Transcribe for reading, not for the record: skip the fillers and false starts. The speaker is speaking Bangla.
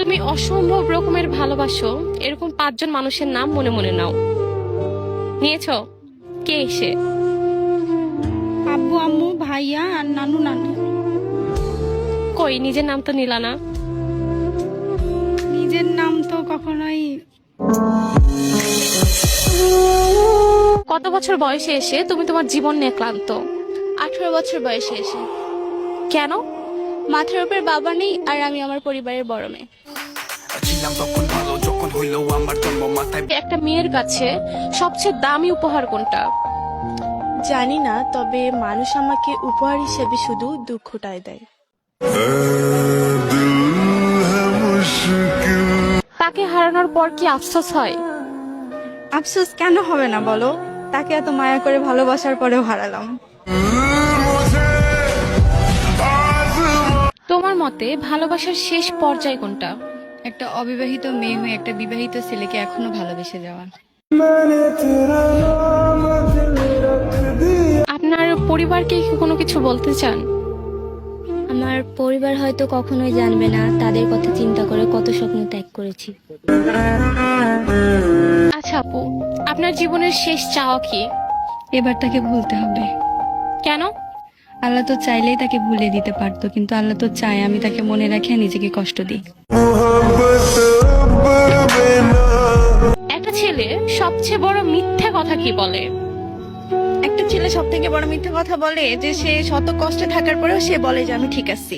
তুমি অসম্ভব রকমের ভালোবাসো এরকম 5 জন মানুষের নাম মনে মনে নাও। নিয়েছো? কে এসে? আব্বু আম্মু ভাইয়া আর নানু নানি। কই নিজের নাম তো নিলা না? নিজের নাম তো কখনোই। কত বছর বয়সে এসে তুমি তোমার জীবন নিয়ে ক্লান্ত? 18 বছর বয়সে এসে। কেন? মাথার উপর বাবা নেই আর আমি আমার পরিবারের বড় মেয়ে। একটা মেয়ের কাছে সবচেয়ে দামি উপহার কোনটা? জানি না, তবে মানুষ আমাকে উপহার হিসেবে শুধু দুঃখটাই দেয়। তাকে হারানোর পর কি আফসোস হয়? আফসোস কেন হবে না বলো? তাকে এত মায়া করে ভালোবাসার পরেও হারালাম। তোমার মতে ভালোবাসার শেষ পর্যায় কোনটা? একটা অবিবাহিত মেয়ে হয়ে একটা বিবাহিত ছেলেকে এখনো ভালোবেসে যাওয়া। আপনার পরিবারকে কি কোনো কিছু বলতে চান? আমার পরিবার হয়তো কখনোই জানবে না তাদের কথা চিন্তা করে কত স্বপ্ন ত্যাগ করেছি। আচ্ছা আপু, আপনার জীবনের শেষ চাওয়া কি? এবার তাকে ভুলতে হবে। কেন? আল্লাহ তো চাইলেই তাকে ভুলিয়ে দিতে পারতো, কিন্তু আল্লাহ তো চায় আমি তাকে মনে রাখি আর নিজেকে কষ্ট দিই। একটা ছেলে সবচেয়ে বড় মিথ্যা কথা কি বলে? একটা ছেলে সব থেকে বড় মিথ্যে কথা বলে যে সে শত কষ্টে থাকার পরেও সে বলে যে আমি ঠিক আছি।